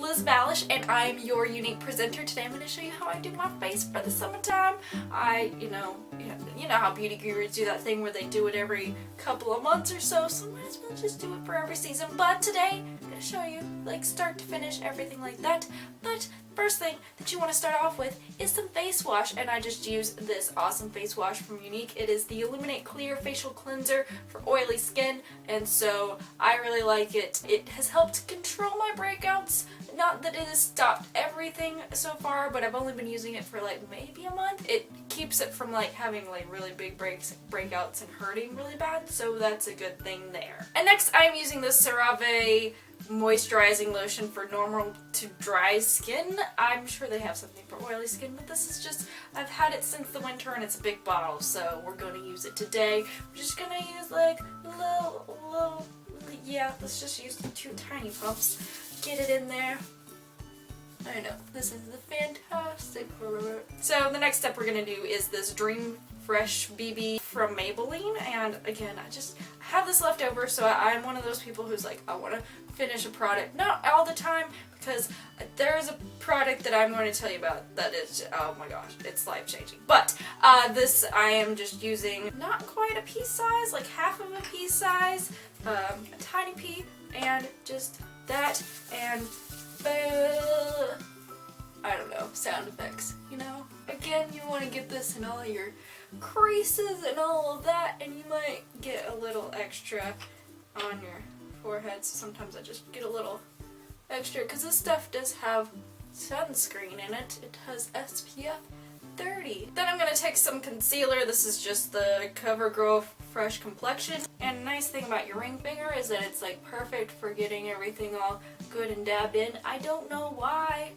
Liz Ballish and I'm your Younique presenter. Today I'm going to show you how I do my face for the summertime. You know how beauty gurus do that thing where they do it every couple of months or so, so might as well just do it for every season. But today I'm going to show you like start to finish, everything like that. But first thing that you want to start off with is some face wash, and I just use this awesome face wash from Younique. It is the Illuminate Clear Facial Cleanser for oily skin, and so I really like it. It has helped control my breakouts. Not that it has stopped everything so far, but I've only been using it for like maybe a month. It keeps it from like having like really big breakouts and hurting really bad, so that's a good thing there. And next I'm using the Cerave moisturizing lotion for normal to dry skin. I'm sure they have something for oily skin, but this is just, I've had it since the winter and it's a big bottle, so we're going to use it today. We're just going to use like little, yeah, let's just use 2 tiny pumps. Get it in there. I know, this is the fantastic. So the next step we're going to do is this Dream Fresh BB from Maybelline, and again, I have this left over, so I'm one of those people who's like, I want to finish a product, not all the time, because there's a product that I'm going to tell you about that is, oh my gosh, it's life-changing. But this I am just using not quite a pea size, like half of a pea size, a tiny pea, and just that, and I don't know, sound effects, you know? Again, you want to get this in all your creases and all of that, and you might get a little extra on your forehead, so sometimes I just get a little extra, because this stuff does have sunscreen in it. It has SPF 30. Then I'm going to take some concealer. This is just the CoverGirl Fresh Complexion, and a nice thing about your ring finger is that it's like perfect for getting everything all good and dabbed in. I don't know why.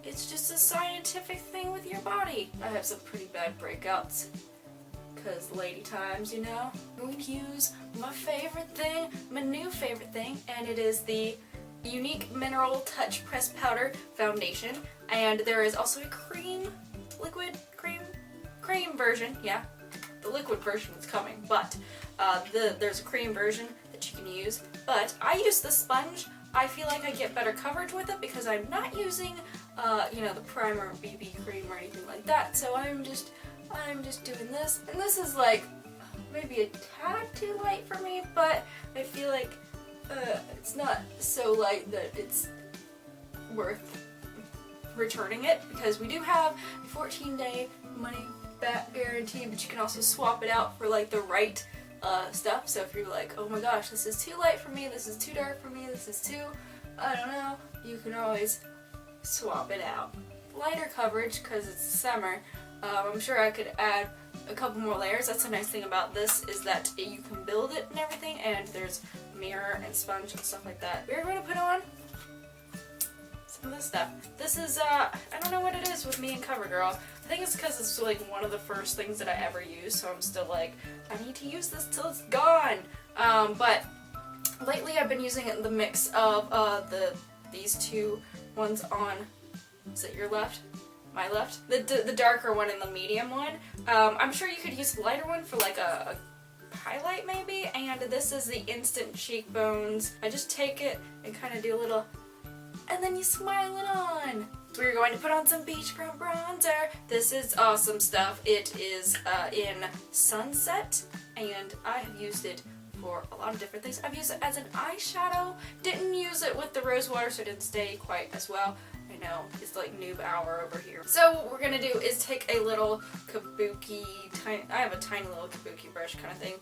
It's just a scientific thing with your body. I have some pretty bad breakouts because lady times, you know. I'm going to use my favorite thing, my new favorite thing, and it is the Younique Mineral Touch Press Powder Foundation. And there is also a cream version, yeah. The liquid version is coming, but there's a cream version that you can use. But I use the sponge. I feel like I get better coverage with it because I'm not using you know, the primer BB cream or anything like that. So I'm just doing this, and this is like maybe a tad too light for me, but I feel like it's not so light that it's worth returning it, because we do have a 14-day money back guarantee, but you can also swap it out for like the right stuff. So if you're like, oh my gosh, this is too light for me, this is too dark for me, this is too, I don't know, you can always swap it out. Lighter coverage because it's summer. I'm sure I could add a couple more layers. That's the nice thing about this, is that you can build it and everything, and there's mirror and sponge and stuff like that. We're going to put on some of this stuff. This is, I don't know what it is with me and CoverGirl. I think it's because it's like one of the first things that I ever use, so I'm still like, I need to use this till it's gone. But lately I've been using it in the mix of these 2 ones on, is it your left? My left? The darker one and the medium one. I'm sure you could use a lighter one for like a highlight maybe, and this is the Instant Cheekbones. I just take it and kind of do a little, and then you smile it on. We're going to put on some Beachfront bronzer. This is awesome stuff. It is in Sunset, and I have used it for a lot of different things. I've used it as an eyeshadow. Didn't use it with the rose water, so it didn't stay quite as well. I know, it's like noob hour over here. So what we're gonna do is take a little kabuki, I have a tiny little kabuki brush kind of thing.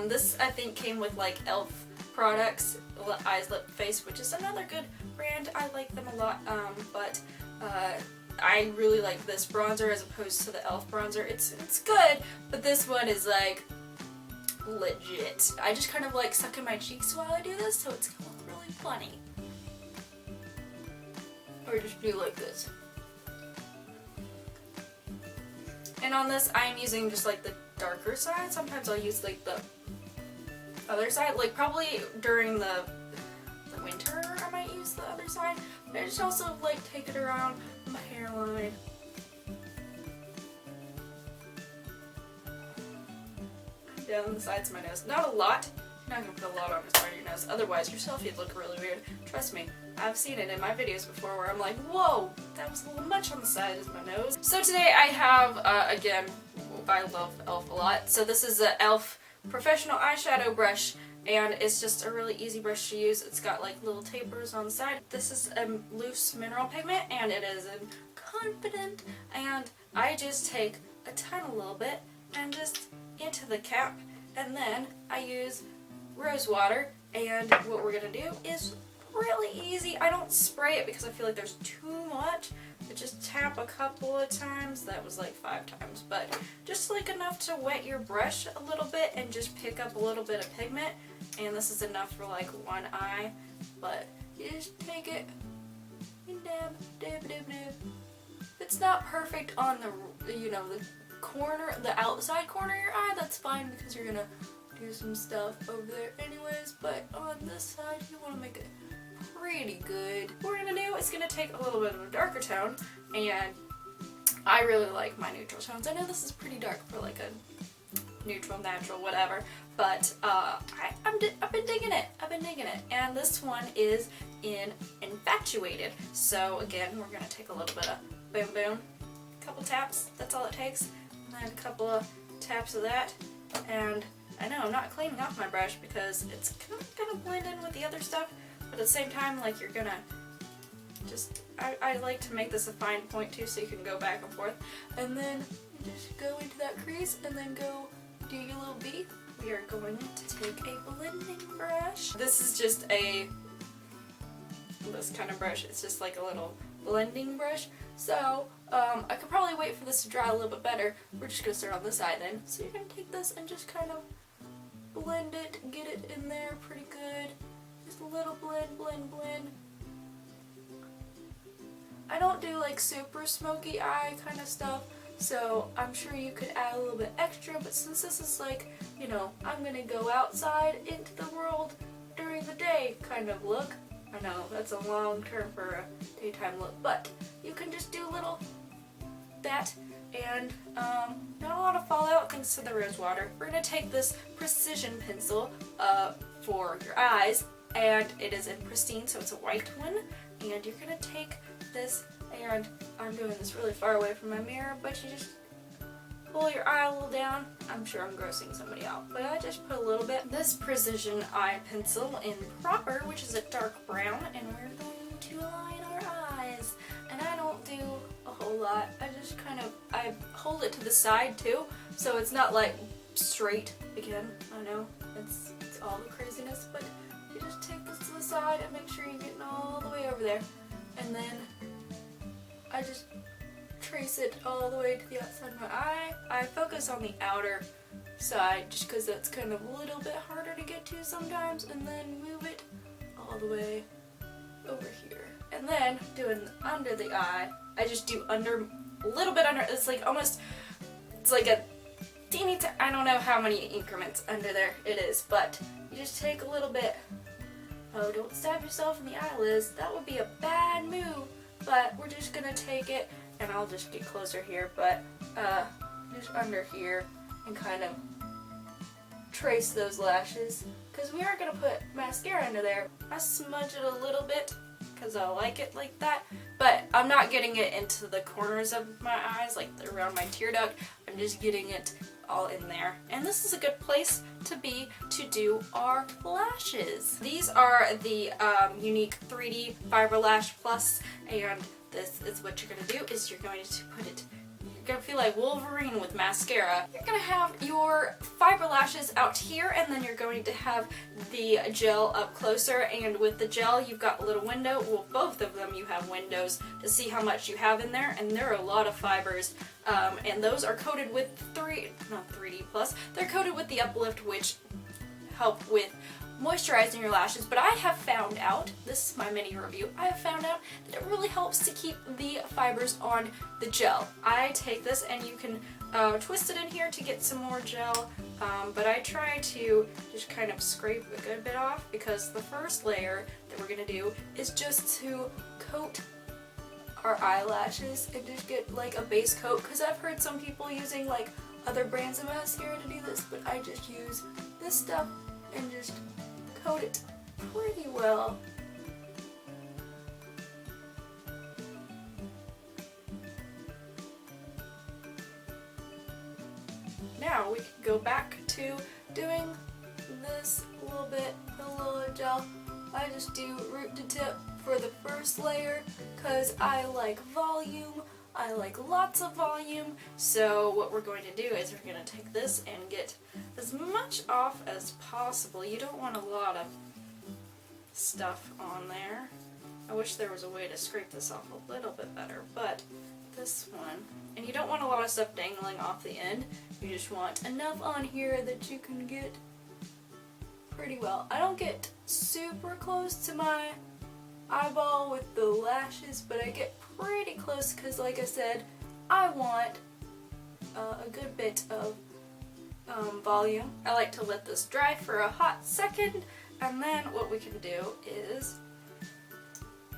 This I think came with like e.l.f. products, Eyes, Lip, Face, which is another good brand. I like them a lot, but I really like this bronzer as opposed to the e.l.f. bronzer. It's good, but this one is like legit. I just kind of like suck in my cheeks while I do this, so it's gonna look really funny. Or just do like this. And on this, I'm using just like the darker side. Sometimes I'll use like the other side. Like probably during the winter I might use the other side. But I just also like take it around my hairline. Down the sides of my nose. Not a lot. You're not going to put a lot on the side of your nose. Otherwise your selfie would look really weird. Trust me. I've seen it in my videos before where I'm like, whoa, that was a little much on the side of my nose. So today I have, again, I love e.l.f. a lot. So this is the e.l.f. Professional Eyeshadow Brush, and it's just a really easy brush to use. It's got like little tapers on the side. This is a loose mineral pigment, and it is in Confident, and I just take a tiny little bit and just into the cap, and then I use rose water, and what we're gonna do is really easy. I don't spray it because I feel like there's too much. I just tap a couple of times. That was like 5 times, but just like enough to wet your brush a little bit and just pick up a little bit of pigment. And this is enough for like one eye, but you just take it and dab, dab, dab, dab. It's not perfect on the, you know, the corner, the outside corner of your eye. That's fine because you're gonna do some stuff over there anyways, but on this side you want to make it pretty good. What we're gonna do is gonna take a little bit of a darker tone, and I really like my neutral tones. I know this is pretty dark for like a neutral, natural, whatever, but I've been digging it. I've been digging it. And this one is in Infatuated. So again, we're gonna take a little bit of boom boom, a couple taps, that's all it takes, and then a couple of taps of that. And I know I'm not cleaning off my brush because it's gonna blend in with the other stuff, but at the same time, like, you're gonna just, I like to make this a fine point too, so you can go back and forth, and then you just go into that crease and then go do your little V. We are going to take a blending brush. This is just this kind of brush. It's just like a little blending brush. So I could probably wait for this to dry a little bit better. We're just gonna start on this side then. So you're gonna take this and just kind of blend it, get it in there pretty good. Just a little blend, blend, blend. I don't do like super smoky eye kind of stuff, so I'm sure you could add a little bit extra, but since this is like, you know, I'm gonna go outside into the world during the day kind of look. I know that's a long term for a daytime look, but you can just do a little that, and not a lot of fallout thanks to the rose water. We're gonna take this precision pencil for your eyes, and it is in Pristine, so it's a white one, and you're gonna take this, and I'm doing this really far away from my mirror, but you just pull your eye a little down. I'm sure I'm grossing somebody out, but I just put a little bit. This precision eye pencil in Proper, which is a dark brown, and we're going to line our eyes. And I don't do a whole lot. I just kind of, I hold it to the side too, so it's not like straight. Again, I know it's all the craziness, but you just take this to the side and make sure you're getting all the way over there. And then I just trace it all the way to the outside of my eye. I focus on the outer side just because that's kind of a little bit harder to get to sometimes, and then move it all the way over here. And then doing under the eye, I just do under, a little bit under. It's like almost, it's like a teeny, I don't know how many increments under there it is, but you just take a little bit. Oh, don't stab yourself in the eyelids. That would be a bad move, but we're just gonna take it, and I'll just get closer here, but just under here and kind of trace those lashes, because we are going to put mascara under there. I smudge it a little bit because I like it like that, but I'm not getting it into the corners of my eyes, like around my tear duct. I'm just getting it all in there. And this is a good place to be to do our lashes. These are the Younique 3D Fiberlash Plus, and this is what you're going to do, is you're going to put it, you're going to feel like Wolverine with mascara. You're going to have your fiber lashes out here, and then you're going to have the gel up closer, and with the gel you've got a little window, well both of them you have windows to see how much you have in there, and there are a lot of fibers, and those are coated with not 3D Plus, they're coated with the Uplift, which help with moisturizing your lashes, but I have found out, this is my mini review, I have found out that it really helps to keep the fibers on the gel. I take this and you can twist it in here to get some more gel, but I try to just kind of scrape a good bit off, because the first layer that we're going to do is just to coat our eyelashes and just get like a base coat, because I've heard some people using like other brands of mascara to do this, but I just use this stuff and just coat it pretty well. now we can go back to doing this a little bit, put a little gel. I just do root to tip for the first layer because I like volume. I like lots of volume. So what we're going to do is we're going to take this and get as much off as possible. You don't want a lot of stuff on there. I wish there was a way to scrape this off a little bit better, but this one, and you don't want a lot of stuff dangling off the end. You just want enough on here that you can get pretty well. I don't get super close to my eyeball with the lashes, but I get pretty close because, like I said, I want a good bit of volume. I like to let this dry for a hot second, and then what we can do is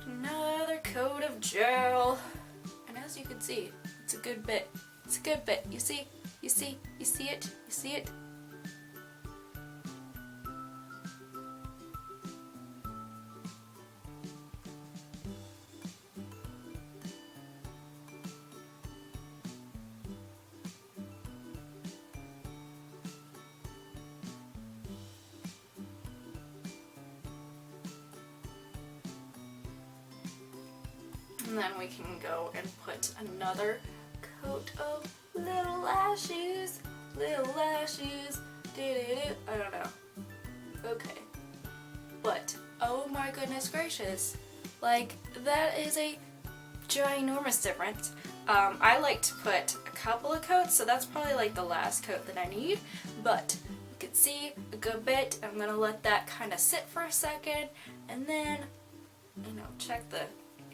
another coat of gel. And as you can see, it's a good bit. It's a good bit. You see? You see? You see it? You see it? And then we can go and put another coat of little lashes. Little lashes. I don't know. Okay. But, oh my goodness gracious. Like, that is a ginormous difference. I like to put a couple of coats, so that's probably like the last coat that I need. But you can see a good bit. I'm going to let that kind of sit for a second. And then, check the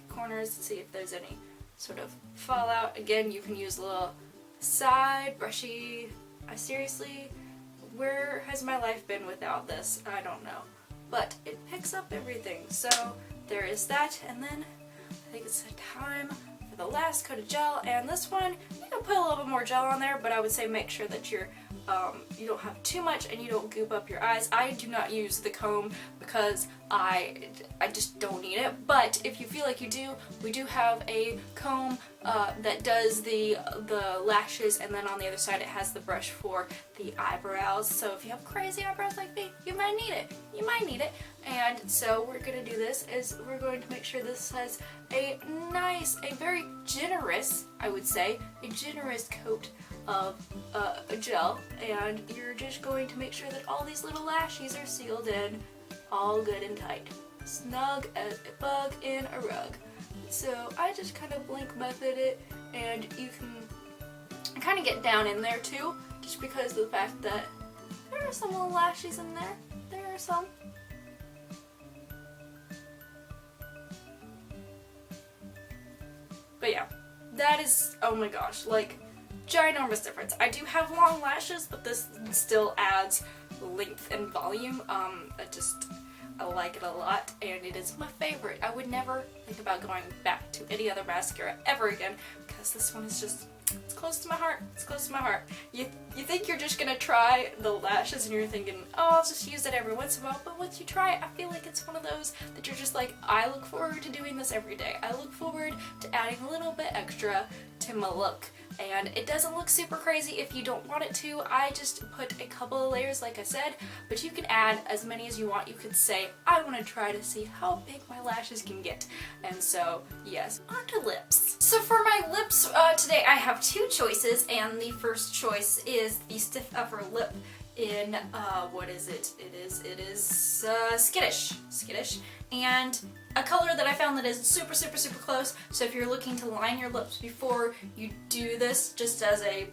corners to see if there's any sort of fallout. Again, you can use a little side brushy. I seriously, where has my life been without this? I don't know. But it picks up everything. So there is that, and then I think it's time for the last coat of gel, and this one, you can put a little bit more gel on there, but I would say make sure that you don't have too much and you don't goop up your eyes. I do not use the comb because I just don't need it, but if you feel like you do, we do have a comb that does the lashes, and then on the other side it has the brush for the eyebrows. So if you have crazy eyebrows like me, you might need it. You might need it. And so we're going to do this is we're going to make sure this has a nice, a very generous, I would say, a generous coat of a gel, and you're just going to make sure that all these little lashes are sealed in all good and tight. Snug as a bug in a rug. So I just kind of blink method it, and you can kind of get down in there too, just because of the fact that there are some little lashes in there. There are some. But yeah, that is, oh my gosh, like, ginormous difference. I do have long lashes, but this still adds length and volume. I like it a lot, and it is my favorite. I would never think about going back to any other mascara ever again, because this one is just, it's close to my heart. It's close to my heart. You think you're just gonna try the lashes and you're thinking, oh, I'll just use it every once in a while, but once you try it, I feel like it's one of those that you're just like, I look forward to doing this every day. I look forward to adding a little bit extra to my look. And it doesn't look super crazy if you don't want it to. I just put a couple of layers, like I said, but you can add as many as you want. You could say, I want to try to see how big my lashes can get. And so, yes, onto lips. So for my lips today, I have two choices, and the first choice is the Stiff Upper Lip in, what is it? It is Skittish. Skittish. And a color that I found that is super, super, super close. So if you're looking to line your lips before you do this, just as a,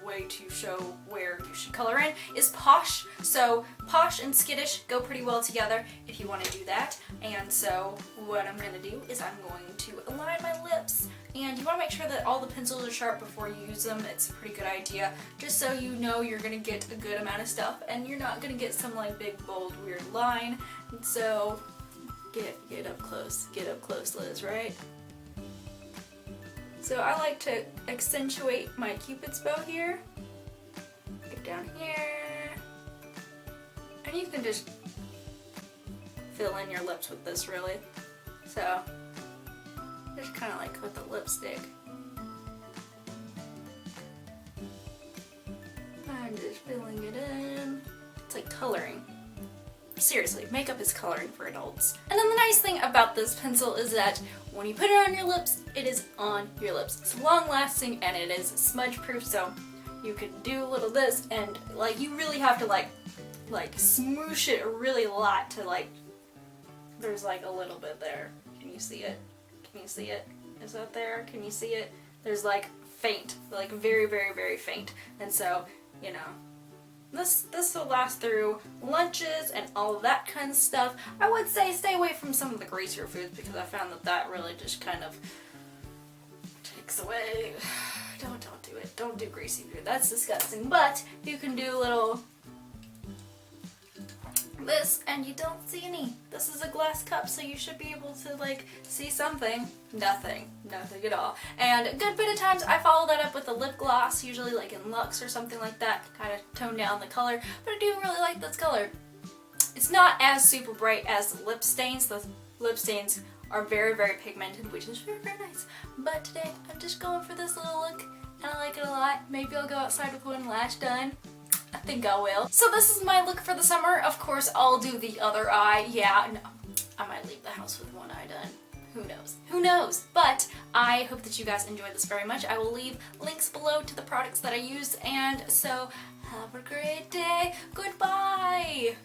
way to show where you should color in, is Posh. So Posh and Skittish go pretty well together if you want to do that. And so what I'm going to do is I'm going to align my lips. And you want to make sure that all the pencils are sharp before you use them. It's a pretty good idea, just so you know you're going to get a good amount of stuff and you're not going to get some like big, bold, weird line. And so get up close, Liz, right? So I like to accentuate my Cupid's bow here. Get down here. And you can just fill in your lips with this, really. So just kind of like with the lipstick. And just filling it in. It's like coloring. Seriously, makeup is coloring for adults. And then the nice thing about this pencil is that when you put it on your lips, it is on your lips. It's long lasting and it is smudge proof, so you can do a little this and like you really have to like smoosh it really a lot to like, there's like a little bit there. Can you see it? Can you see it? Is that there? Can you see it? There's like faint, like very, very, very faint. And so, you know, this will last through lunches and all of that kind of stuff. I would say stay away from some of the greasier foods because I found that really just kind of takes away. Don't do it. Don't do greasy food. That's disgusting. But you can do a little this and you don't see any. This is a glass cup, so you should be able to like see something. Nothing at all. And a good bit of times I follow that up with a lip gloss, usually like in Luxe or something like that, kind of tone down the color, but I do really like this color. It's not as super bright as the lip stains. The lip stains are very, very pigmented, which is very, very nice. But today I'm just going for this little look and I like it a lot. Maybe I'll go outside with one lash done. I think I will. So this is my look for the summer. Of course, I'll do the other eye. Yeah, no, I might leave the house with one eye done. Who knows? Who knows? But I hope that you guys enjoyed this very much. I will leave links below to the products that I used. And so, have a great day. Goodbye!